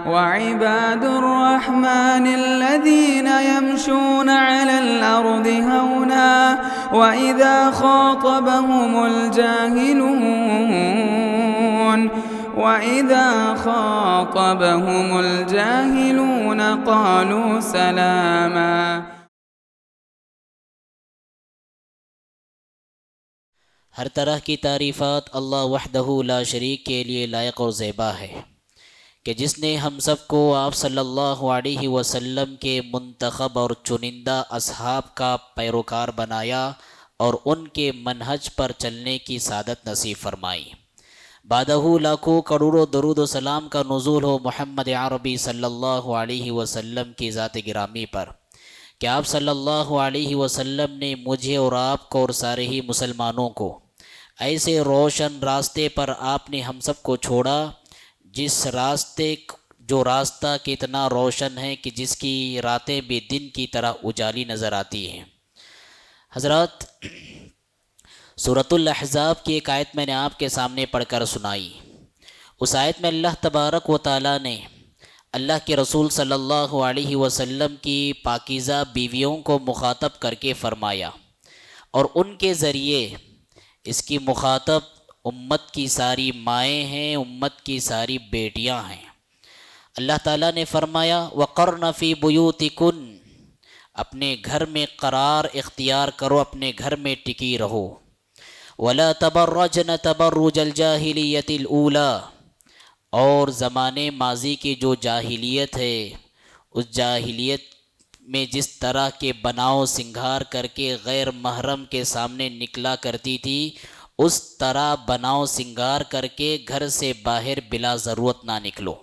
وعباد الرحمن الذين يمشون على الأرض هونا وإذا خاطبهم الجاهلون قالوا سلاما۔ ہر طرح کی تعریفات اللہ وحدہ لا شریک کے لیے لائق اور زیبا ہے کہ جس نے ہم سب کو آپ صلی اللہ علیہ وسلم کے منتخب اور چنندہ اصحاب کا پیروکار بنایا اور ان کے منہج پر چلنے کی سعادت نصیب فرمائی۔ بعدہ لاکھوں کروڑوں درود و سلام کا نزول ہو محمد عربی صلی اللہ علیہ وسلم کی ذات گرامی پر کہ آپ صلی اللہ علیہ وسلم نے مجھے اور آپ کو اور سارے ہی مسلمانوں کو ایسے روشن راستے پر آپ نے ہم سب کو چھوڑا جس جو راستہ کتنا روشن ہے کہ جس کی راتیں بھی دن کی طرح اجالی نظر آتی ہیں۔ حضرات، سورۃ الاحزاب کی ایک آیت میں نے آپ کے سامنے پڑھ کر سنائی۔ اس آیت میں اللہ تبارک و تعالیٰ نے اللہ کے رسول صلی اللہ علیہ وسلم کی پاکیزہ بیویوں کو مخاطب کر کے فرمایا، اور ان کے ذریعے اس کی مخاطب امت کی ساری مائیں ہیں، امت کی ساری بیٹیاں ہیں۔ اللہ تعالیٰ نے فرمایا وَقَرْنَ فِي بُيُوتِكُنَّ، اپنے گھر میں قرار اختیار کرو، اپنے گھر میں ٹکی رہو۔ وَلَا تَبَرَّجْنَ تَبَرُّجَ الْجَاهِلِيَّةِ الْأُولَى، اور زمانے ماضی کی جو جاہلیت ہے، اس جاہلیت میں جس طرح کے بناؤ سنگھار کر کے غیر محرم کے سامنے نکلا کرتی تھی، اس طرح بناؤ سنگھار کر کے گھر سے باہر بلا ضرورت نہ نکلو۔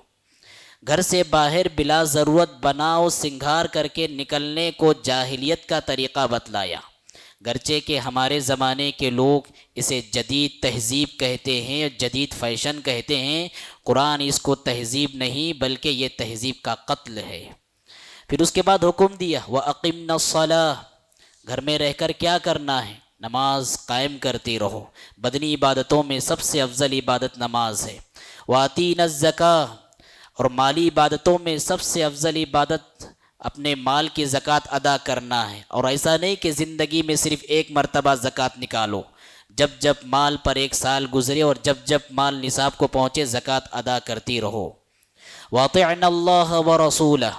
گھر سے باہر بلا ضرورت بناؤ سنگھار کر کے نکلنے کو جاہلیت کا طریقہ بتلایا، گرچہ کہ ہمارے زمانے کے لوگ اسے جدید تہذیب کہتے ہیں، جدید فیشن کہتے ہیں۔ قرآن اس کو تہذیب نہیں بلکہ یہ تہذیب کا قتل ہے۔ پھر اس کے بعد حکم دیا وَأَقِمْنَا الصَّلَاةَ، گھر میں رہ کر کیا کرنا ہے؟ نماز قائم کرتی رہو۔ بدنی عبادتوں میں سب سے افضل عبادت نماز ہے۔ وَآتِينَا الزَّكَاةَ، اور مالی عبادتوں میں سب سے افضل عبادت اپنے مال کی زکوٰۃ ادا کرنا ہے، اور ایسا نہیں کہ زندگی میں صرف ایک مرتبہ زکوٰۃ نکالو، جب جب مال پر ایک سال گزرے اور جب جب مال نصاب کو پہنچے زکوٰۃ ادا کرتی رہو۔ وَأَطِعْنَا اللَّهَ وَرَسُولَهُ،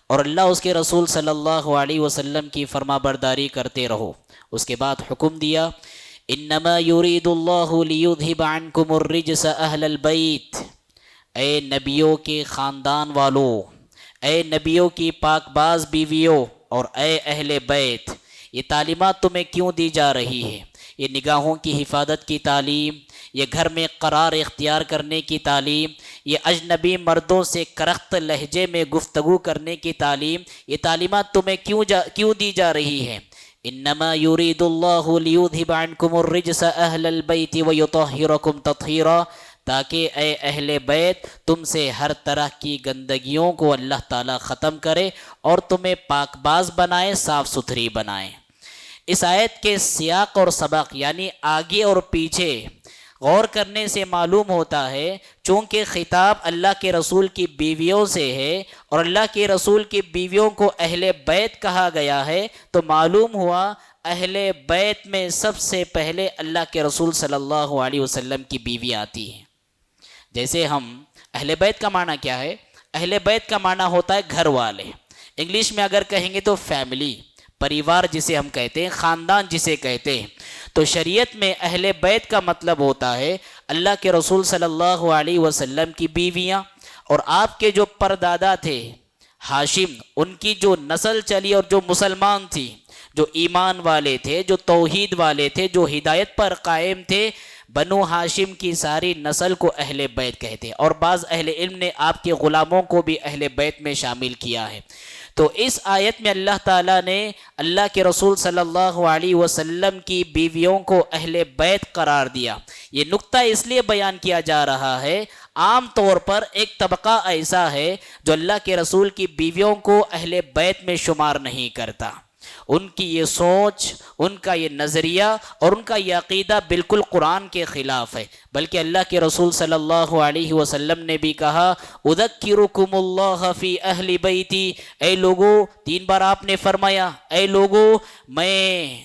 اور اللہ اس کے رسول صلی اللہ علیہ وسلم کی فرما برداری کرتے رہو۔ اس کے بعد حکم دیا إِنَّمَا يُرِيدُ اللَّهُ لِيُذْهِبَ عَنْكُمُ الرِّجْسَ أَهْلَ الْبَيْتِ، اے نبیوں کے خاندان والوں، اے نبیوں کی پاک باز بیویوں، اور اے اہل بیت، یہ تعلیمات تمہیں کیوں دی جا رہی ہے؟ یہ نگاہوں کی حفاظت کی تعلیم، یہ گھر میں قرار اختیار کرنے کی تعلیم، یہ اجنبی مردوں سے کرخت لہجے میں گفتگو کرنے کی تعلیم، یہ تعلیمات تمہیں کیوں دی جا رہی ہے؟ انما یرید اللہ لیذھب عنکم الرجس اہل البیت ویطہرکم تطہیرا، تاکہ اے اہل بیت تم سے ہر طرح کی گندگیوں کو اللہ تعالیٰ ختم کرے اور تمہیں پاک باز بنائے، صاف ستھری بنائے۔ اس آیت کے سیاق اور سبق یعنی آگے اور پیچھے غور کرنے سے معلوم ہوتا ہے، چونکہ خطاب اللہ کے رسول کی بیویوں سے ہے اور اللہ کے رسول کی بیویوں کو اہل بیت کہا گیا ہے، تو معلوم ہوا اہل بیت میں سب سے پہلے اللہ کے رسول صلی اللہ علیہ وسلم کی بیویاں آتی ہیں۔ جیسے ہم اہل بیت کا معنی کیا ہے؟ اہل بیت کا معنی ہوتا ہے گھر والے، انگلش میں اگر کہیں گے تو فیملی، پریوار جسے ہم کہتے ہیں، خاندان جسے کہتے ہیں۔ تو شریعت میں اہل بیت کا مطلب ہوتا ہے اللہ کے رسول صلی اللہ علیہ وسلم کی بیویاں، اور آپ کے جو پردادا تھے ہاشم، ان کی جو نسل چلی اور جو مسلمان تھی، جو ایمان والے تھے، جو توحید والے تھے، جو ہدایت پر قائم تھے، بنو ہاشم کی ساری نسل کو اہل بیت کہتے ہیں، اور بعض اہل علم نے آپ کے غلاموں کو بھی اہل بیت میں شامل کیا ہے۔ تو اس آیت میں اللہ تعالیٰ نے اللہ کے رسول صلی اللہ علیہ وسلم کی بیویوں کو اہل بیت قرار دیا۔ یہ نقطہ اس لیے بیان کیا جا رہا ہے، عام طور پر ایک طبقہ ایسا ہے جو اللہ کے رسول کی بیویوں کو اہل بیت میں شمار نہیں کرتا، ان کی یہ سوچ، ان کا یہ نظریہ اور ان کا یہ عقیدہ بالکل قرآن کے خلاف ہے، بلکہ اللہ کے رسول صلی اللہ علیہ وسلم نے بھی کہا اذکرکم اللہ فی اہل بیتی، اے لوگو، 3 بار آپ نے فرمایا اے لوگو، میں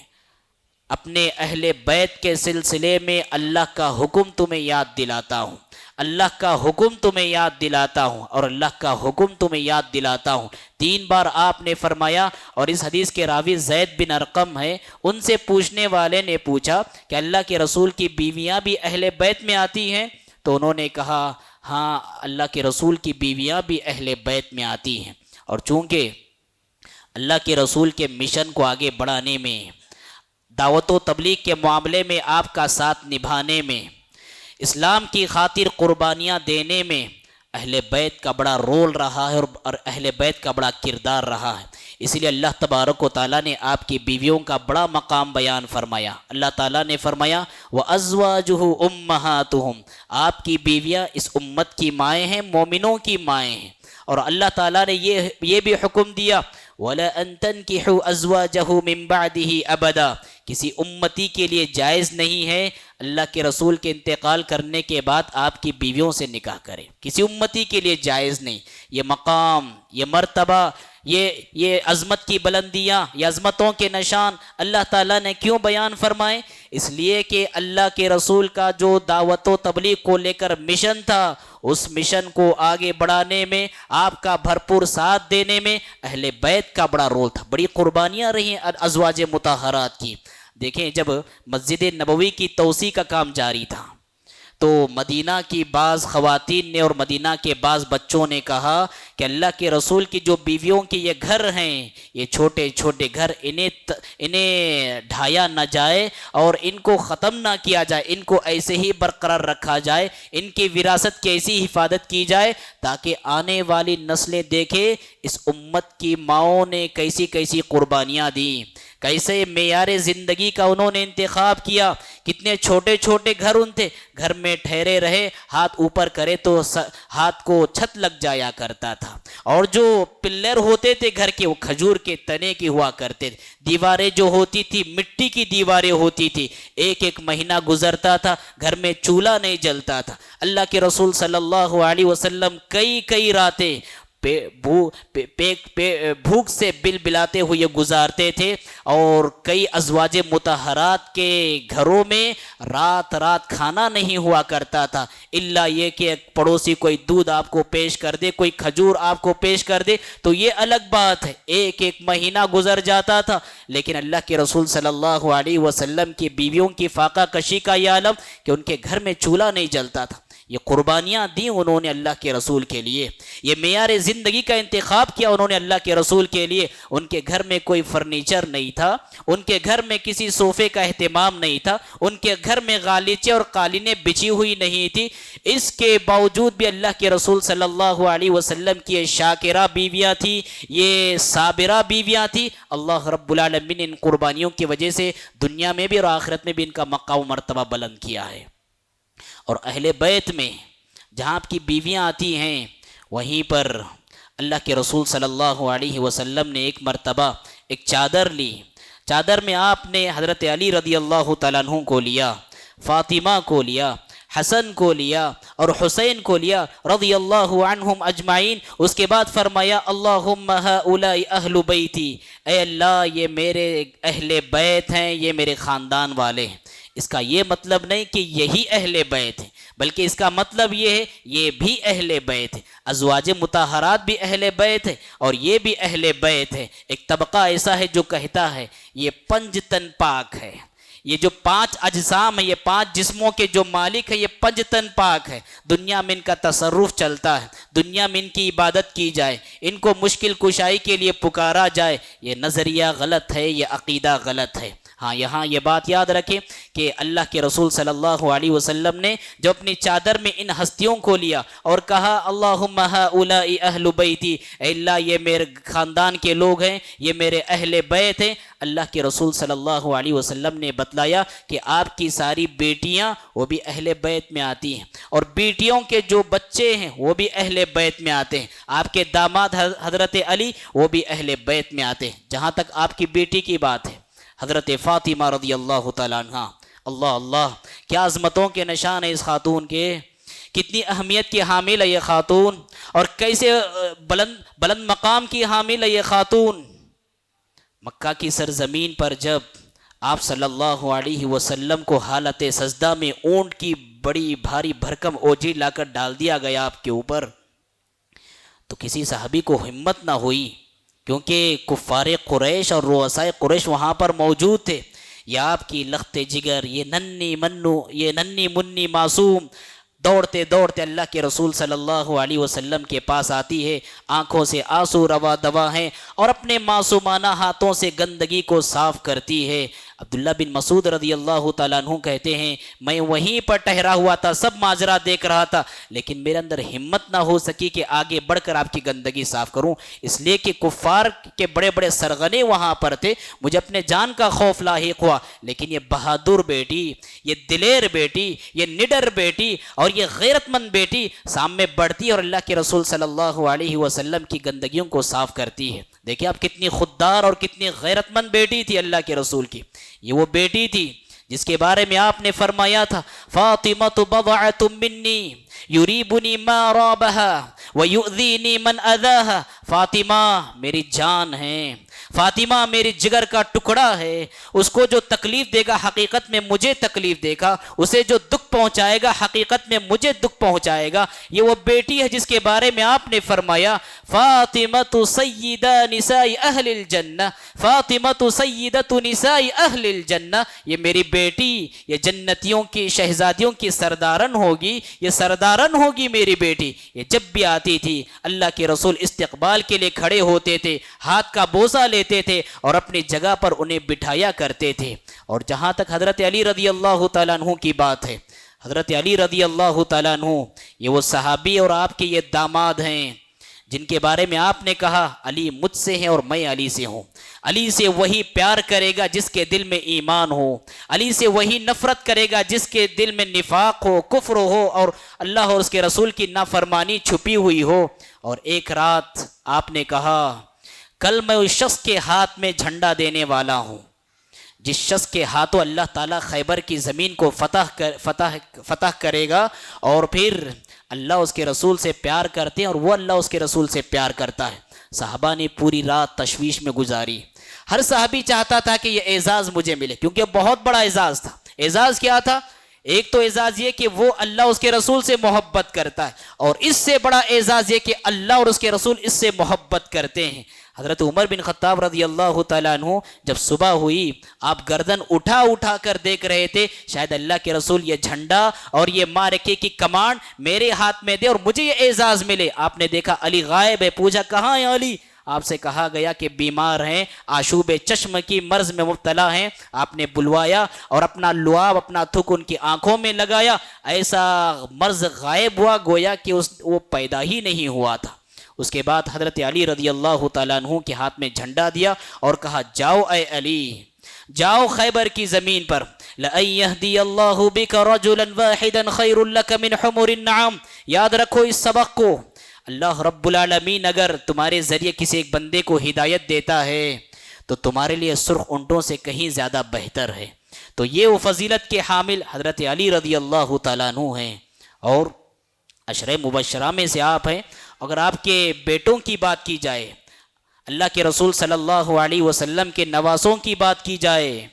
اپنے اہل بیت کے سلسلے میں اللہ کا حکم تمہیں یاد دلاتا ہوں، اللہ کا حکم تمہیں یاد دلاتا ہوں، اور اللہ کا حکم تمہیں یاد دلاتا ہوں، 3 بار آپ نے فرمایا۔ اور اس حدیث کے راوی زید بن ارقم ہے، ان سے پوچھنے والے نے پوچھا کہ اللہ کے رسول کی بیویاں بھی اہل بیت میں آتی ہیں؟ تو انہوں نے کہا ہاں، اللہ کے رسول کی بیویاں بھی اہل بیت میں آتی ہیں۔ اور چونکہ اللہ کے رسول کے مشن کو آگے بڑھانے میں، دعوت و تبلیغ کے معاملے میں آپ کا ساتھ نبھانے میں، اسلام کی خاطر قربانیاں دینے میں اہل بیت کا بڑا رول رہا ہے اور اہل بیت کا بڑا کردار رہا ہے۔ اس لیے اللہ تبارک و تعالیٰ نے آپ کی بیویوں کا بڑا مقام بیان فرمایا۔ اللہ تعالیٰ نے فرمایا وَأَزْوَاجُهُ أُمَّهَاتُهُمْ، آپ کی بیویاں اس امت کی مائیں ہیں، مومنوں کی مائیں ہیں۔ اور اللہ تعالیٰ نے یہ بھی حکم دیا وَلَا أَن تَنْكِحُوا أَزْوَاجَهُ مِن بَعْدِهِ أَبَدًا، کسی امتی کے لیے جائز نہیں ہے اللہ کے رسول کے انتقال کرنے کے بعد آپ کی بیویوں سے نکاح کرے، کسی امتی کے لیے جائز نہیں۔ یہ مقام، یہ مرتبہ، یہ عظمت کی بلندیاں، یہ عظمتوں کے نشان اللہ تعالیٰ نے کیوں بیان فرمائے؟ اس لیے کہ اللہ کے رسول کا جو دعوت و تبلیغ کو لے کر مشن تھا، اس مشن کو آگے بڑھانے میں، آپ کا بھرپور ساتھ دینے میں اہل بیت کا بڑا رول تھا۔ بڑی قربانیاں رہی ہیں ازواج مطہرات کی۔ دیکھیں، جب مسجد نبوی کی توسیع کا کام جاری تھا تو مدینہ کی بعض خواتین نے اور مدینہ کے بعض بچوں نے کہا کہ اللہ کے رسول کی جو بیویوں کے یہ گھر ہیں، یہ چھوٹے چھوٹے گھر، انہیں ڈھایا نہ جائے اور ان کو ختم نہ کیا جائے، ان کو ایسے ہی برقرار رکھا جائے، ان کی وراثت کی ایسی حفاظت کی جائے تاکہ آنے والی نسلیں دیکھیں اس امت کی ماؤں نے کیسی کیسی قربانیاں دیں، کیسے معیار زندگی کا انہوں نے انتخاب کیا، کتنے چھوٹے چھوٹے گھر ان تھے، گھر میں ٹھہرے رہے، ہاتھ اوپر کرے تو ہاتھ کو چھت لگ جایا کرتا تھا، اور جو پلر ہوتے تھے گھر کے وہ کھجور کے تنے کی ہوا کرتے تھے، دیواریں جو ہوتی تھی مٹی کی دیواریں ہوتی تھی، ایک مہینہ گزرتا تھا گھر میں چولہا نہیں جلتا تھا۔ اللہ کے رسول صلی اللہ علیہ وسلم کئی راتیں بھوک سے بلاتے ہوئے گزارتے تھے، اور کئی ازواج مطہرات کے گھروں میں رات کھانا نہیں ہوا کرتا تھا، الا یہ کہ پڑوسی کوئی دودھ آپ کو پیش کر دے، کوئی کھجور آپ کو پیش کر دے تو یہ الگ بات ہے، ایک مہینہ گزر جاتا تھا۔ لیکن اللہ کے رسول صلی اللہ علیہ وسلم کی بیویوں کی فاقہ کشی کا یہ عالم کہ ان کے گھر میں چولہا نہیں جلتا تھا۔ یہ قربانیاں دیں انہوں نے اللہ کے رسول کے لیے، یہ معیار زندگی کا انتخاب کیا انہوں نے اللہ کے رسول کے لیے۔ ان کے گھر میں کوئی فرنیچر نہیں تھا، ان کے گھر میں کسی صوفے کا اہتمام نہیں تھا، ان کے گھر میں غالیچے اور قالینیں بچھی ہوئی نہیں تھی، اس کے باوجود بھی اللہ کے رسول صلی اللہ علیہ وسلم کی یہ شاکرہ بیویاں تھی، یہ صابرہ بیویاں تھی۔ اللہ رب العالمین ان قربانیوں کی وجہ سے دنیا میں بھی اور آخرت میں بھی ان کا مقام و مرتبہ بلند کیا ہے۔ اور اہل بیت میں جہاں آپ کی بیویاں آتی ہیں، وہیں پر اللہ کے رسول صلی اللہ علیہ وسلم نے ایک مرتبہ ایک چادر لی، چادر میں آپ نے حضرت علی رضی اللہ تعالیٰ عنہ کو لیا، فاطمہ کو لیا، حسن کو لیا اور حسین کو لیا رضی اللہ عنہم اجمعین۔ اس کے بعد فرمایا اللہم ہؤلاء اہل بیتی، اے اللہ یہ میرے اہل بیت ہیں، یہ میرے خاندان والے ہیں۔ اس کا یہ مطلب نہیں کہ یہی اہل بیت ہے، بلکہ اس کا مطلب یہ ہے یہ بھی اہل بیت ہے، ازواج مطہرات بھی اہل بیت ہے اور یہ بھی اہل بیت ہے۔ ایک طبقہ ایسا ہے جو کہتا ہے یہ 5 تن پاک ہے، یہ جو 5 اجسام ہیں، یہ 5 جسموں کے جو مالک ہیں، یہ 5 تن پاک ہے، دنیا میں ان کا تصرف چلتا ہے، دنیا میں ان کی عبادت کی جائے، ان کو مشکل کشائی کے لیے پکارا جائے، یہ نظریہ غلط ہے، یہ عقیدہ غلط ہے۔ ہاں یہاں یہ بات یاد رکھیں کہ اللہ کے رسول صلی اللہ علیہ وسلم نے جو اپنی چادر میں ان ہستیوں کو لیا اور کہا اللہم ہؤلاء اہل بیتی، اے اللہ یہ میرے خاندان کے لوگ ہیں، یہ میرے اہل بیت ہیں، اللہ کے رسول صلی اللہ علیہ وسلم نے بتلایا کہ آپ کی ساری بیٹیاں وہ بھی اہل بیت میں آتی ہیں، اور بیٹیوں کے جو بچے ہیں وہ بھی اہل بیت میں آتے ہیں، آپ کے داماد حضرت علی وہ بھی اہل بیت میں آتے ہیں۔ جہاں تک آپ کی بیٹی کی بات ہے، حضرت فاطمہ رضی اللہ تعالیٰ عنہ، اللہ اللہ کیا عظمتوں کے نشان ہے اس خاتون کے، کتنی اہمیت کی حامل ہے یہ خاتون، اور کیسے بلند مقام کی حامل ہے یہ خاتون۔ مکہ کی سرزمین پر جب آپ صلی اللہ علیہ وسلم کو حالت سجدہ میں اونٹ کی بڑی بھاری بھرکم اوجی لا کر ڈال دیا گیا آپ کے اوپر، تو کسی صحابی کو ہمت نہ ہوئی، کیونکہ کفار قریش اور رؤسائے قریش وہاں پر موجود تھے۔ یہ آپ کی لخت جگر، یہ ننھی منی معصوم دوڑتے دوڑتے اللہ کے رسول صلی اللہ علیہ وسلم کے پاس آتی ہے، آنکھوں سے آنسو روا دوا ہیں، اور اپنے معصومانہ ہاتھوں سے گندگی کو صاف کرتی ہے۔ عبداللہ بن مسعود رضی اللہ تعالیٰ عنہ کہتے ہیں میں وہیں پر ٹھہرا ہوا تھا، سب ماجرا دیکھ رہا تھا، لیکن میرے اندر ہمت نہ ہو سکی کہ آگے بڑھ کر آپ کی گندگی صاف کروں، اس لیے کہ کفار کے بڑے بڑے سرغنے وہاں پر تھے، مجھے اپنے جان کا خوف لاحق ہوا، لیکن یہ بہادر بیٹی، یہ دلیر بیٹی، یہ نڈر بیٹی اور یہ غیرت مند بیٹی سامنے بڑھتی اور اللہ کے رسول صلی اللہ علیہ وسلم کی گندگیوں کو صاف کرتی ہے۔ دیکھیں آپ کتنی خوددار اور کتنی غیرت مند بیٹی تھی اللہ کے رسول کی۔ یہ وہ بیٹی تھی جس کے بارے میں آپ نے فرمایا تھا فاطمۃ بضعۃ منی یریبنی ما رابها ویؤذینی من اذاها، فاطمہ میری جان ہے، فاطمہ میری جگر کا ٹکڑا ہے، اس کو جو تکلیف دے گا حقیقت میں مجھے تکلیف دے گا، اسے جو دکھ پہنچائے گا حقیقت میں مجھے دکھ پہنچائے گا۔ یہ وہ بیٹی ہے جس کے بارے میں آپ نے فرمایا فاطمۃ سیدہ نساء اہل الجنہ، فاطمۃ سیدۃ نساء اہل الجنہ، یہ میری بیٹی یہ جنتیوں کی شہزادیوں کی سردارن ہوگی، یہ سردارن ہوگی میری بیٹی۔ یہ جب بھی آتی تھی اللہ کے رسول استقبال کے لیے کھڑے ہوتے تھے، ہاتھ کا بوسہ لیتے تھے اور اپنی جگہ پر انہیں بٹھایا کرتے تھے۔ اور جہاں تک حضرت علی رضی اللہ تعالیٰ عنہ کی بات ہے، حضرت علی رضی اللہ تعالیٰ عنہ یہ وہ صحابی اور آپ کے یہ داماد ہیں جن کے بارے میں آپ نے کہا علی مجھ سے ہیں اور میں علی سے ہوں۔ علی سے وہی پیار کرے گا جس کے دل میں ایمان ہو، علی سے وہی نفرت کرے گا جس کے دل میں نفاق ہو، کفر ہو اور اللہ اور اس کے رسول کی نافرمانی چھپی ہوئی ہو۔ اور ایک رات آپ نے کہا کل میں اس شخص کے ہاتھ میں جھنڈا دینے والا ہوں جس شخص کے ہاتھوں اللہ تعالیٰ خیبر کی زمین کو فتح کرے گا، اور پھر اللہ اس کے رسول سے پیار کرتے ہیں اور وہ اللہ اس کے رسول سے پیار کرتا ہے۔ صحابہ نے پوری رات تشویش میں گزاری، ہر صحابی چاہتا تھا کہ یہ اعزاز مجھے ملے، کیونکہ بہت بڑا اعزاز تھا۔ اعزاز کیا تھا؟ ایک تو اعزاز یہ کہ وہ اللہ اس کے رسول سے محبت کرتا ہے، اور اس سے بڑا اعزاز یہ کہ اللہ اور اس کے رسول اس سے محبت کرتے ہیں۔ حضرت عمر بن خطاب رضی اللہ تعالیٰ عنہ جب صبح ہوئی آپ گردن اٹھا کر دیکھ رہے تھے، شاید اللہ کے رسول یہ جھنڈا اور یہ معرکے کی کمانڈ میرے ہاتھ میں دے اور مجھے یہ اعزاز ملے۔ آپ نے دیکھا علی غائب ہے، پوچھا کہاں ہے علی؟ آپ سے کہا گیا کہ بیمار ہیں، آشوب چشم کی مرض میں مبتلا ہیں۔ آپ نے بلوایا اور اپنا لعاب اپنا تھک ان کی آنکھوں میں لگایا، ایسا مرض غائب ہوا گویا کہ وہ پیدا ہی نہیں ہوا تھا۔ اس کے بعد حضرت علی رضی اللہ تعالیٰ عنہ کے ہاتھ میں جھنڈا دیا اور کہا جاؤ اے علی، جاؤ خیبر کی زمین پر، لَأَن يَهْدِيَ اللَّهُ بِكَ رَجُلًا وَاحِدًا خَيْرٌ لَكَ مِنْ حُمُرِ النَّعَامِ۔ یاد رکھو اس سبق کو، اللہ رب العالمین اگر تمہارے ذریعے کسی ایک بندے کو ہدایت دیتا ہے تو تمہارے لیے سرخ اونٹوں سے کہیں زیادہ بہتر ہے۔ تو یہ وہ فضیلت کے حامل حضرت علی رضی اللہ تعالیٰ عنہ ہیں، اور عشرہ مبشرہ میں سے آپ ہیں۔ اگر آپ کے بیٹوں کی بات کی جائے، اللہ کے رسول صلی اللہ علیہ وسلم کے نواسوں کی بات کی جائے،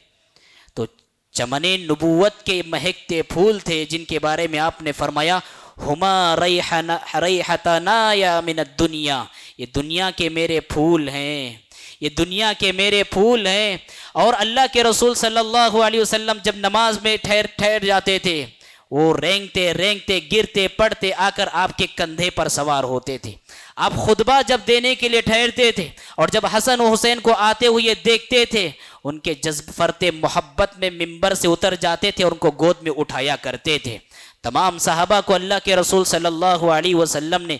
تو چمن نبوت کے مہکتے پھول تھے جن کے بارے میں آپ نے فرمایا ہما ریحتنایا من الدنیا، یہ دنیا کے میرے پھول ہیں، یہ دنیا کے میرے پھول ہیں۔ اور اللہ کے رسول صلی اللہ علیہ وسلم جب نماز میں ٹھہر جاتے تھے، وہ رینگتے رینگتے گرتے پڑتے آ کر آپ کے کندھے پر سوار ہوتے تھے۔ آپ خطبہ جب دینے کے لیے ٹھہرتے تھے اور جب حسن و حسین کو آتے ہوئے دیکھتے تھے، ان کے جذب فرط محبت میں ممبر سے اتر جاتے تھے اور ان کو گود میں اٹھایا کرتے تھے۔ تمام صحابہ کو اللہ کے رسول صلی اللہ علیہ وسلم نے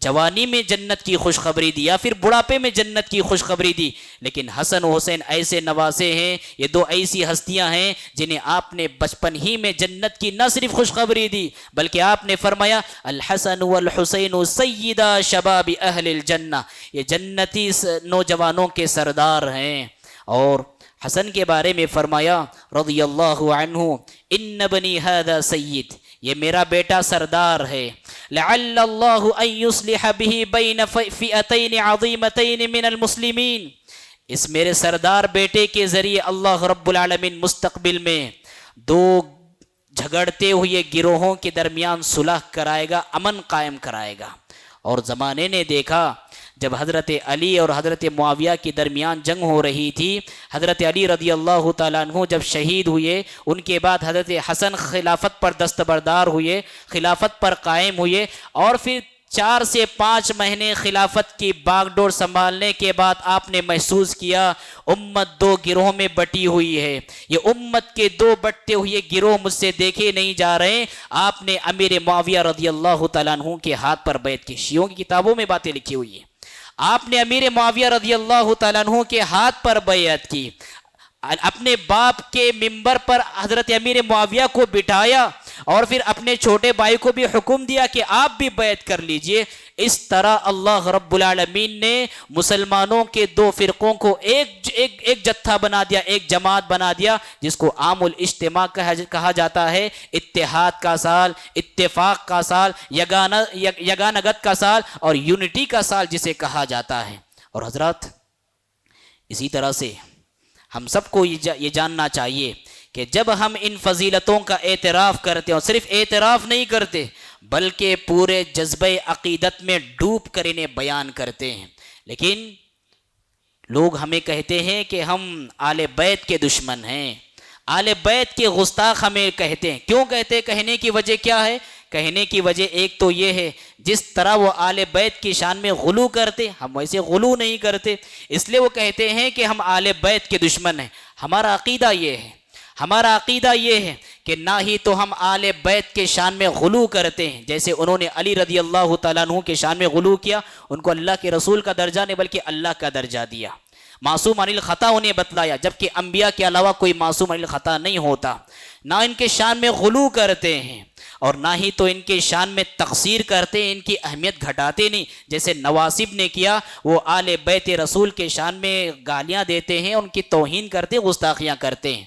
جوانی میں جنت کی خوشخبری دی یا پھر بڑھاپے میں جنت کی خوشخبری دی، لیکن حسن و حسین ایسے نواسے ہیں، یہ دو ایسی ہستیاں ہیں جنہیں آپ نے بچپن ہی میں جنت کی نہ صرف خوشخبری دی بلکہ آپ نے فرمایا الحسن والحسین سیدہ شباب اہل الجنہ، یہ جنتی نوجوانوں کے سردار ہیں۔ اور حسن کے بارے میں فرمایا رضی اللہ عنہ ان بنی ھذا سید، یہ میرا بیٹا سردار ہے، لعل اللہ ان یصلح به بین فئتین عظیمتین من المسلمین، اس میرے سردار بیٹے کے ذریعے اللہ رب العالمین مستقبل میں دو جھگڑتے ہوئے گروہوں کے درمیان صلح کرائے گا، امن قائم کرائے گا۔ اور زمانے نے دیکھا جب حضرت علی اور حضرت معاویہ کے درمیان جنگ ہو رہی تھی، حضرت علی رضی اللہ تعالیٰ عنہ جب شہید ہوئے، ان کے بعد حضرت حسن خلافت پر دستبردار ہوئے، خلافت پر قائم ہوئے، اور پھر 4 سے 5 مہینے خلافت کی باغ ڈور سنبھالنے کے بعد آپ نے محسوس کیا امت 2 گروہوں میں بٹی ہوئی ہے، یہ امت کے 2 بٹتے ہوئے گروہ مجھ سے دیکھے نہیں جا رہے۔ آپ نے امیر معاویہ رضی اللہ تعالیٰ عنہ کے ہاتھ پر بیعت کی، شیعوں کی کتابوں میں باتیں لکھی ہوئی ہیں، آپ نے امیر معاویہ رضی اللہ تعالیٰ عنہ کے ہاتھ پر بیعت کی، اپنے باپ کے ممبر پر حضرت امیر معاویہ کو بٹھایا اور پھر اپنے چھوٹے بھائی کو بھی حکم دیا کہ آپ بھی بیعت کر لیجئے۔ اس طرح اللہ رب العالمین نے مسلمانوں کے 2 فرقوں کو ایک جتھا بنا دیا، ایک جماعت بنا دیا، جس کو عام الاجتماع کہا جاتا ہے، اتحاد کا سال، اتفاق کا سال، یگانگت کا سال اور یونٹی کا سال جسے کہا جاتا ہے۔ اور حضرات اسی طرح سے ہم سب کو یہ جاننا چاہیے کہ جب ہم ان فضیلتوں کا اعتراف کرتے ہیں، اور صرف اعتراف نہیں کرتے بلکہ پورے جذبہ عقیدت میں ڈوب کر انہیں بیان کرتے ہیں، لیکن لوگ ہمیں کہتے ہیں کہ ہم آل بیت کے دشمن ہیں، آل بیت کے گستاخ ہمیں کہتے ہیں۔ کیوں کہتے ہیں؟ کہنے کی وجہ کیا ہے؟ کہنے کی وجہ ایک تو یہ ہے جس طرح وہ آل بیت کی شان میں غلو کرتے، ہم ویسے غلو نہیں کرتے، اس لیے وہ کہتے ہیں کہ ہم آل بیت کے دشمن ہیں۔ ہمارا عقیدہ یہ ہے، ہمارا عقیدہ یہ ہے کہ نہ ہی تو ہم آل بیت کے شان میں غلو کرتے ہیں، جیسے انہوں نے علی رضی اللہ تعالیٰ عنہ کے شان میں غلو کیا، ان کو اللہ کے رسول کا درجہ نہیں بلکہ اللہ کا درجہ دیا، معصوم عن الخطا انہیں بتلایا، جبکہ انبیاء کے علاوہ کوئی معصوم عن الخطا نہیں ہوتا۔ نہ ان کے شان میں غلو کرتے ہیں اور نہ ہی تو ان کے شان میں تقصیر کرتے ہیں، ان کی اہمیت گھٹاتے نہیں، جیسے نواسب نے کیا، وہ آل بیت رسول کے شان میں گالیاں دیتے ہیں، ان کی توہین کرتے ہیں، گستاخیاں کرتے ہیں۔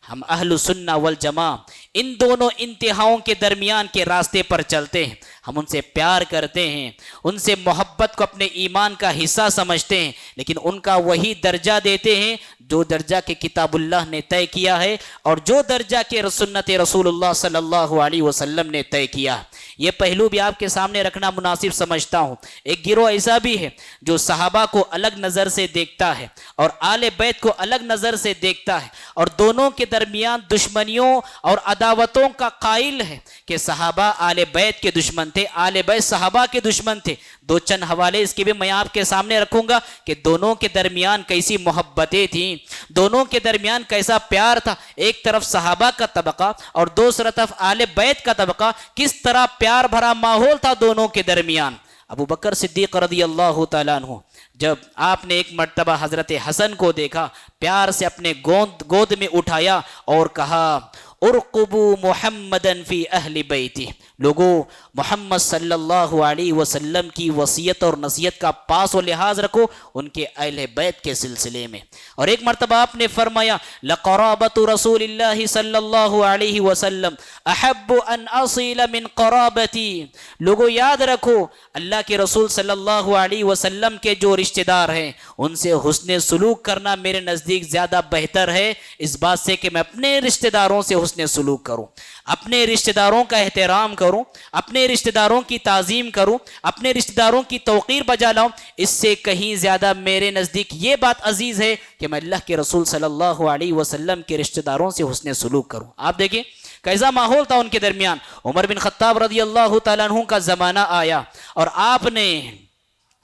ہم اہل سنہ والجماع ان دونوں انتہاؤں کے درمیان کے راستے پر چلتے ہیں، ہم ان سے پیار کرتے ہیں، ان سے محبت کو اپنے ایمان کا حصہ سمجھتے ہیں، لیکن ان کا وہی درجہ دیتے ہیں جو درجہ کہ کتاب اللہ نے طے کیا ہے اور جو درجہ کہ سنت رسول اللہ صلی اللہ علیہ وسلم نے طے کیا۔ یہ پہلو بھی آپ کے سامنے رکھنا مناسب سمجھتا ہوں۔ ایک گروہ ایسا بھی ہے جو صحابہ کو الگ نظر سے دیکھتا ہے اور آل بیت کو الگ نظر سے دیکھتا ہے، اور دونوں کے درمیان دشمنیوں اور عداوتوں کا قائل ہے کہ صحابہ آل بیت کے دشمن تھے، آل بیت صحابہ کے دشمن تھے۔ 2 چند حوالے اس کے بھی میں آپ کے سامنے رکھوں گا کہ دونوں کے درمیان کیسی محبتیں تھیں، دونوں کے درمیان کیسا پیار تھا، ایک طرف صحابہ کا طبقہ اور دوسری طرف آل بیت کا طبقہ، کس طرح پیار بھرا ماحول تھا دونوں کے درمیان۔ ابو بکر صدیق رضی اللہ تعالیٰ عنہ جب آپ نے ایک مرتبہ حضرت حسن کو دیکھا، پیار سے اپنے گود میں اٹھایا اور کہا ارقبوا محمدا فی اہل بیتہ، لوگوں محمد صلی اللہ علیہ وسلم کی وصیت اور نصیحت کا پاس و لحاظ رکھو ان کے اہل بیت کے سلسلے میں۔ اور ایک مرتبہ آپ نے فرمایا لقرابۃ رسول اللہ صلی اللہ علیہ وسلم احب ان اصل من قرابتی، لوگوں یاد رکھو اللہ کے رسول صلی اللہ علیہ وسلم کے جو رشتہ دار ہیں ان سے حسن سلوک کرنا میرے نزدیک زیادہ بہتر ہے اس بات سے کہ میں اپنے رشتہ داروں سے حسن سلوک کروں، اپنے رشتہ داروں کا احترام کروں، اپنے رشتہ داروں کی تعظیم کروں، اپنے رشتہ داروں کی توقیر بجا لاؤں۔ اس سے کہیں زیادہ میرے نزدیک یہ بات عزیز ہے کہ میں اللہ کے رسول صلی اللہ علیہ وسلم کے رشتہ داروں سے حسن سلوک کروں۔ آپ دیکھیں کیسا ماحول تھا ان کے درمیان۔ عمر بن خطاب رضی اللہ تعالیٰ عنہ کا زمانہ آیا اور آپ نے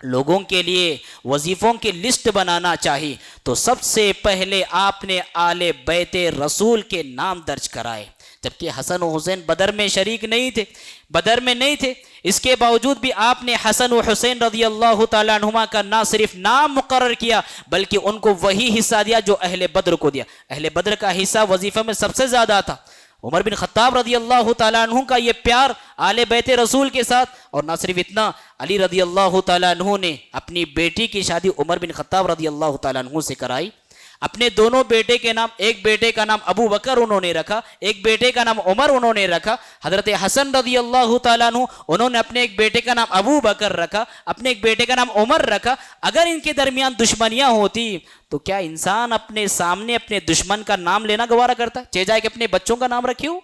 لوگوں کے لیے وظیفوں کی لسٹ بنانا چاہیے تو سب سے پہلے آپ نے آل بیت رسول کے نام درج کرائے، جبکہ حسن و حسین بدر میں شریک نہیں تھے، بدر میں نہیں تھے، اس کے باوجود بھی آپ نے حسن و حسین رضی اللہ تعالیٰ عنہما کا نہ صرف نام مقرر کیا بلکہ ان کو وہی حصہ دیا جو اہل بدر کو دیا۔ اہل بدر کا حصہ وظیفہ میں سب سے زیادہ تھا۔ عمر بن خطاب رضی اللہ تعالیٰ عنہ کا یہ پیار آل بیت رسول کے ساتھ، اور نہ صرف اتنا، علی رضی اللہ تعالیٰ عنہ نے اپنی بیٹی کی شادی عمر بن خطاب رضی اللہ تعالیٰ عنہ سے کرائی۔ اپنے دونوں بیٹے کے نام، ایک بیٹے کا نام ابو بکر انہوں نے رکھا، ایک بیٹے کا نام عمر انہوں نے رکھا۔ حضرت حسن رضی اللہ تعالیٰ عنہ انہوں نے اپنے ایک بیٹے کا نام ابو بکر رکھا، اپنے ایک بیٹے کا نام عمر رکھا۔ اگر ان کے درمیان دشمنیاں ہوتی تو کیا انسان اپنے سامنے اپنے دشمن کا نام لینا گوارا کرتا ہے، چاہے جائے کہ اپنے بچوں کا نام رکھے ہو؟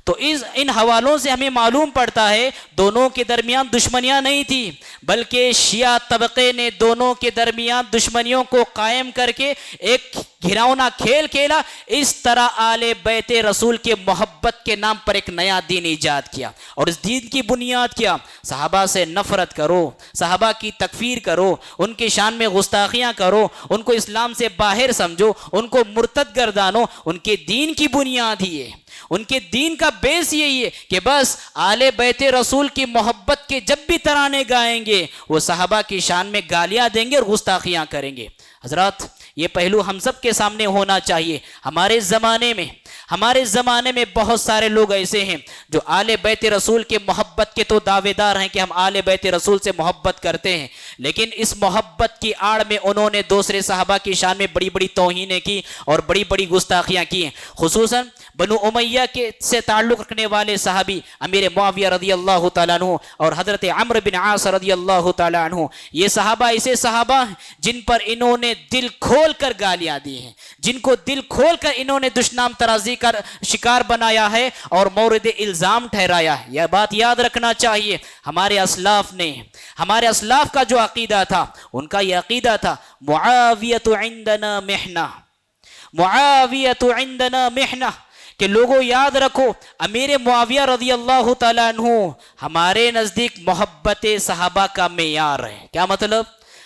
تو ان حوالوں سے ہمیں معلوم پڑتا ہے دونوں کے درمیان دشمنیاں نہیں تھی، بلکہ شیعہ طبقے نے دونوں کے درمیان دشمنیوں کو قائم کر کے ایک گھراؤنا کھیل کھیلا۔ اس طرح آل بیت رسول کے محبت کے نام پر ایک نیا دین ایجاد کیا، اور اس دین کی بنیاد کیا؟ صحابہ سے نفرت کرو، صحابہ کی تکفیر کرو، ان کی شان میں گستاخیاں کرو، ان کو اسلام سے باہر سمجھو، ان کو مرتد گردانو۔ ان کے دین کی بنیاد ہی ہے، ان کے دین کا بیس یہی ہے کہ بس آل بیت رسول کی محبت کے جب بھی ترانے گائیں گے وہ صحابہ کی شان میں گالیاں دیں گے اور گستاخیاں کریں گے۔ حضرات، یہ پہلو ہم سب کے سامنے ہونا چاہیے۔ ہمارے زمانے میں بہت سارے لوگ ایسے ہیں جو آل بیت رسول کے محبت کے تو دعوے دار ہیں کہ ہم آل بیت رسول سے محبت کرتے ہیں، لیکن اس محبت کی آڑ میں انہوں نے دوسرے صحابہ کی شان میں بڑی بڑی توہینیں کی اور بڑی بڑی گستاخیاں کی ہیں۔ خصوصاً بنو امیہ کے سے تعلق رکھنے والے صحابی امیر معاویہ رضی اللہ تعالیٰ عنہ اور حضرت عمرو بن عاص رضی اللہ تعالیٰ عنہ، یہ صحابہ ایسے صحابہ ہیں جن پر انہوں نے دل کھول کر گالیاں دی ہیں، جن کو دل کھول کر انہوں نے دشنام ترازی کا شکار بنایا ہے اور مورد الزام ٹھہرایا ہے۔ یہ بات یاد رکھنا چاہیے، ہمارے اسلاف کا جو عقیدہ تھا، ان کا یہ عقیدہ تھا معاویۃ عندنا محنہ، معاویۃ عندنا محنہ، کہ لوگوں یاد رکھو امیر معاویہ رضی اللہ تعالیٰ عنہ ہمارے نزدیک محبت صحابہ کا معیار ہے۔ کیا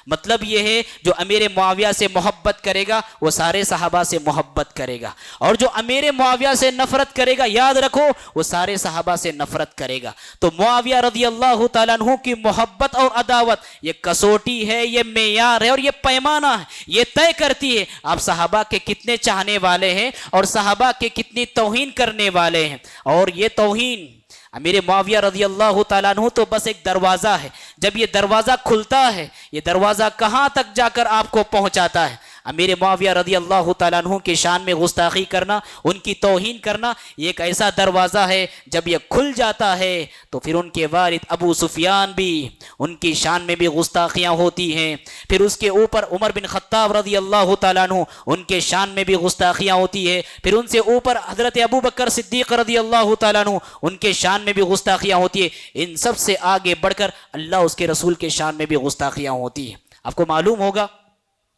مطلب یہ ہے جو امیر معاویہ سے محبت کرے گا وہ سارے صحابہ سے محبت کرے گا، اور جو امیر معاویہ سے نفرت کرے گا یاد رکھو وہ سارے صحابہ سے نفرت کرے گا۔ تو معاویہ رضی اللہ تعالیٰ عنہ کی محبت اور عداوت یہ کسوٹی ہے، یہ معیار ہے اور یہ پیمانہ ہے، یہ طے کرتی ہے آپ صحابہ کے کتنے چاہنے والے ہیں اور صحابہ کے کتنی توہین کرنے والے ہیں۔ اور یہ توہین امیر معاویہ رضی اللہ تعالیٰ عنہ تو بس ایک دروازہ ہے، جب یہ دروازہ کھلتا ہے یہ دروازہ کہاں تک جا کر آپ کو پہنچاتا ہے؟ امیر معاویہ رضی اللہ تعالیٰ عنہ کی شان میں گستاخی کرنا، ان کی توہین کرنا، یہ ایک ایسا دروازہ ہے جب یہ کھل جاتا ہے تو پھر ان کے والد ابو سفیان بھی، ان کی شان میں بھی گستاخیاں ہوتی ہیں، پھر اس کے اوپر عمر بن خطاب رضی اللہ تعالیٰ عنہ ان کے شان میں بھی گستاخیاں ہوتی ہے، پھر ان سے اوپر حضرت ابو بکر صدیق رضی اللہ تعالیٰ عنہ ان کے شان میں بھی گستاخیاں ہوتی ہے، ان سب سے آگے بڑھ کر اللہ اس کے رسول کے شان میں بھی گستاخیاں ہوتی ہیں۔ آپ کو معلوم ہوگا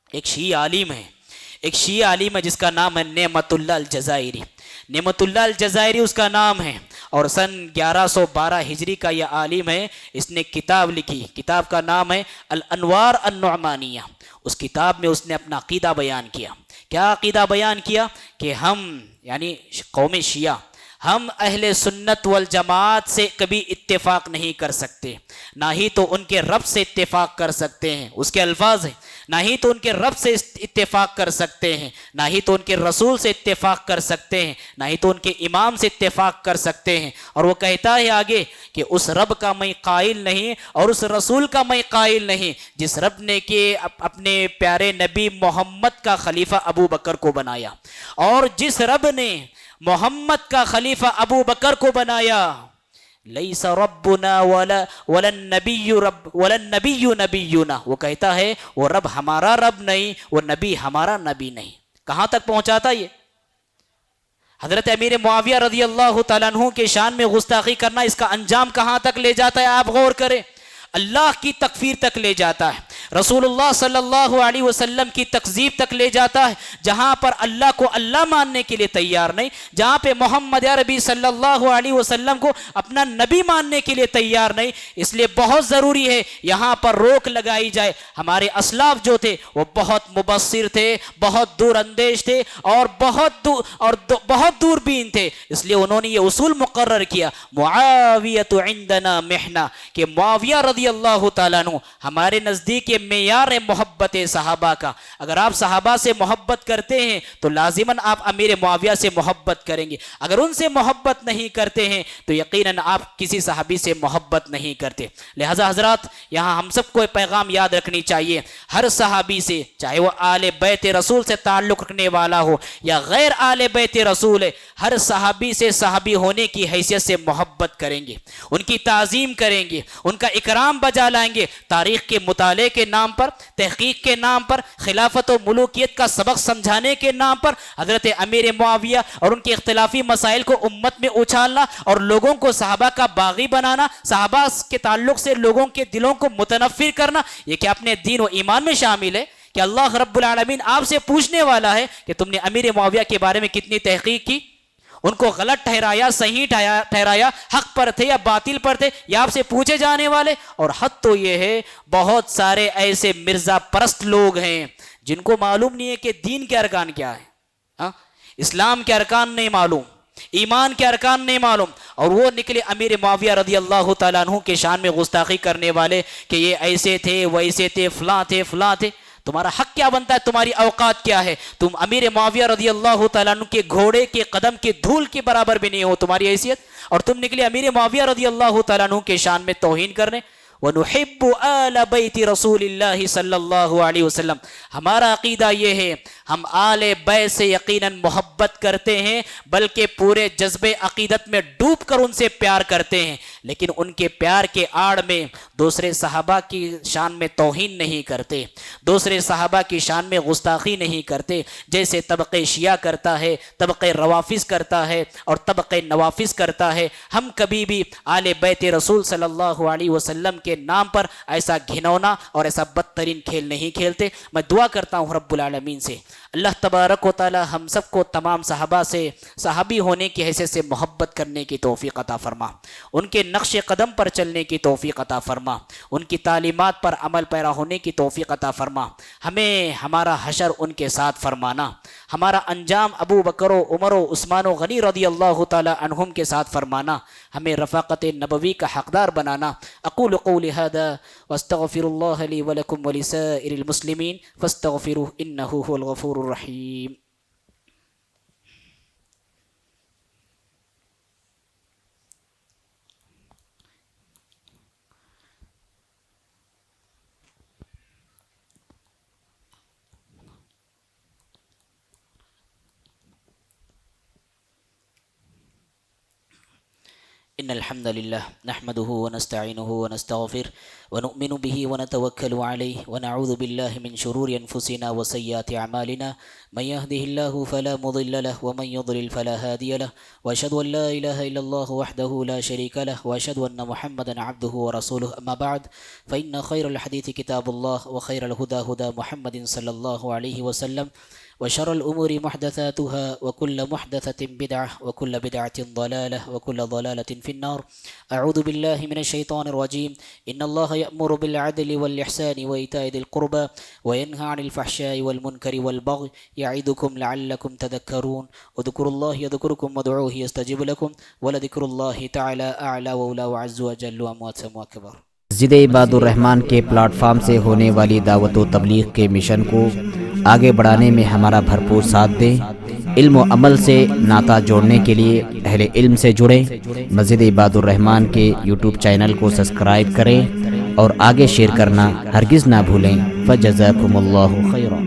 ایک شیعہ عالم ہے جس کا نام ہے نعمت اللہ الجزائری، نعمت اللہ الجزائری اس کا نام ہے، اور سن 1112 ہجری کا یہ عالم ہے۔ اس نے کتاب لکھی، کتاب کا نام ہے الانوار النعمانیہ۔ اس کتاب میں اس نے اپنا عقیدہ بیان کیا۔ کیا عقیدہ بیان کیا؟ کہ ہم یعنی قوم شیعہ، ہم اہل سنت والجماعت سے کبھی اتفاق نہیں کر سکتے، نہ ہی تو ان کے رب سے اتفاق کر سکتے ہیں، اس کے الفاظ ہیں، نہ ہی تو ان کے رب سے اتفاق کر سکتے ہیں، نہ ہی تو ان کے رسول سے اتفاق کر سکتے ہیں، نہ ہی تو ان کے امام سے اتفاق کر سکتے ہیں۔ اور وہ کہتا ہے آگے کہ اس رب کا میں قائل نہیں اور اس رسول کا میں قائل نہیں جس رب نے کہ اپنے پیارے نبی محمد کا خلیفہ ابو بکر کو بنایا، اور جس رب نے محمد کا خلیفہ ابو بکر کو بنایا، لیس ربنا ولا النبی نبینا، وہ کہتا ہے وہ رب ہمارا رب نہیں، وہ نبی ہمارا نبی نہیں۔ کہاں تک پہنچاتا یہ؟ حضرت امیر معاویہ رضی اللہ تعالیٰ عنہ کے شان میں گستاخی کرنا، اس کا انجام کہاں تک لے جاتا ہے آپ غور کریں، اللہ کی تکفیر تک لے جاتا ہے۔ رسول اللہ صلی اللہ علیہ وسلم کی تکذیب تک لے جاتا ہے، جہاں پر اللہ کو اللہ ماننے کے لیے تیار نہیں، جہاں پہ محمد عربی صلی اللہ علیہ وسلم کو اپنا نبی ماننے کے لیے تیار نہیں۔ اس لیے بہت ضروری ہے یہاں پر روک لگائی جائے۔ ہمارے اسلاف جو تھے وہ بہت مبصر تھے، بہت دور اندیش تھے اور بہت دوربین تھے، اس لیے انہوں نے یہ اصول مقرر کیا، معاویۃ عندنا محنہ، کہ معاویہ رضی اللہ تعالیٰ عنہ ہمارے نزدیک یہ معیار محبت صحابہ کا۔ اگر آپ صحابہ سے محبت کرتے ہیں تو لازماً آپ امیر معاویہ سے محبت کریں گے، اگر ان سے محبت نہیں کرتے ہیں تو یقیناً آپ کسی صحابی سے محبت نہیں کرتے۔ لہذا حضرات یہاں ہم سب کو ایک پیغام یاد رکھنی چاہیے، ہر صحابی سے، چاہے وہ آل بیت رسول سے تعلق رکھنے والا ہو یا غیر آل بیت رسول ہے، ہر صحابی سے صحابی ہونے کی حیثیت سے محبت کریں گے، ان کی تعظیم کریں گے، ان کا اکرام بجا لائیں گے۔ تاریخ کے مطالعے کے نام پر، تحقیق کے نام پر، خلافت و ملوکیت کا سبق سمجھانے کے نام پر حضرت امیر معاویہ اور ان کے اختلافی مسائل کو امت میں اچھالنا اور لوگوں کو صحابہ کا باغی بنانا، صحابہ کے تعلق سے لوگوں کے دلوں کو متنفر کرنا، یہ کیا اپنے دین و ایمان میں شامل ہے؟ کہ اللہ رب العالمین آپ سے پوچھنے والا ہے کہ تم نے امیر معاویہ کے بارے میں کتنی تحقیق کی، ان کو غلط ٹھہرایا، صحیح ٹھہرایا، حق پر تھے یا باطل پر تھے، یہ آپ سے پوچھے جانے والے۔ اور حد تو یہ ہے بہت سارے ایسے مرزا پرست لوگ ہیں جن کو معلوم نہیں ہے کہ دین کے ارکان کیا ہے، اسلام کے ارکان نہیں معلوم، ایمان کے ارکان نہیں معلوم، اور وہ نکلے امیر معاویہ رضی اللہ تعالیٰ عنہ کے شان میں گستاخی کرنے والے کہ یہ ایسے تھے، ویسے تھے، فلاں تھے، فلاں تھے۔ تمہارا حق کیا بنتا ہے؟ تمہاری اوقات کیا ہے؟ تم امیر معاویہ رضی اللہ تعالیٰ عنہ کے گھوڑے کے قدم کی دھول کے برابر بھی نہیں ہو تمہاری حیثیت، اور تم نکلے امیر معاویہ رضی اللہ تعالیٰ عنہ کے شان میں توہین کرنے۔ وَنُحِبُّ آلَ بَيْتِ رَسُولِ اللَّهِ صلی اللہ علیہ وسلم، ہمارا عقیدہ یہ ہے ہم آل بیت سے یقیناً محبت کرتے ہیں، بلکہ پورے جذبے عقیدت میں ڈوب کر ان سے پیار کرتے ہیں، لیکن ان کے پیار کے آڑ میں دوسرے صحابہ کی شان میں توہین نہیں کرتے، دوسرے صحابہ کی شان میں گستاخی نہیں کرتے، جیسے طبقہ شیعہ کرتا ہے، طبقہ روافظ کرتا ہے اور طبقہ نوافظ کرتا ہے۔ ہم کبھی بھی آل بیت رسول صلی اللہ علیہ وسلم کے نام پر ایسا گھنونا اور ایسا بدترین کھیل نہیں کھیلتے۔ میں دعا کرتا ہوں رب العالمین سے اللہ تبارک و تعالی ہم سب کو تمام صحابہ سے صحابی ہونے کی حیثیت سے محبت کرنے کی توفیق عطا فرما، ان کے نقش قدم پر چلنے کی توفیق عطا فرما، ان کی تعلیمات پر عمل پیرا ہونے کی توفیق عطا فرما، ہمیں ہمارا حشر ان کے ساتھ فرمانا، ہمارا انجام ابو بکر و عمر و عثمان و غنی رضی اللہ تعالی عنہم کے ساتھ فرمانا، ہمیں رفاقت نبوی کا حقدار بنانا۔ اقول قولی ھذا واستغفر اللہ لی ولکم ولسائر المسلمین فاستغفروہ انہ ھو الغفور الرحیم۔ إن الحمد لله نحمده ونستعينه ونستغفره ونؤمن به ونتوكل عليه ونعوذ بالله من شرور أنفسنا وسيئات أعمالنا من يهده الله فلا مضل له ومن يضلل فلا هادي له وأشهد أن لا إله إلا الله وحده لا شريك له وأشهد أن محمدا عبده ورسوله أما بعد فإن خير الحديث كتاب الله وخير الهدى هدى محمد صلى الله عليه وسلم وشر الأمور محدثاتها وكل محدثة بدعة وكل بدعة ضلالة وكل ضلالة في النار أعوذ بالله من الشيطان الرجيم إن الله يأمر بالعدل والإحسان وإيتاء ذي القربى وينهى عن الفحشاء والمنكر والبغي يعظكم لعلكم تذكرون اذكروا الله يذكركم وادعوه يستجب لكم ولذكر الله تعالى أعلى وأولى وعز وجل وأموات أكبر۔ مسجد عباد الرحمن کے پلیٹ فارم سے ہونے والی دعوت و تبلیغ کے مشن کو آگے بڑھانے میں ہمارا بھرپور ساتھ دیں۔ علم و عمل سے ناطہ جوڑنے کے لیے اہل علم سے جڑیں۔ مسجد عباد الرحمن کے یوٹیوب چینل کو سبسکرائب کریں اور آگے شیئر کرنا ہرگز نہ بھولیں۔ فجزاکم اللہ خیرا۔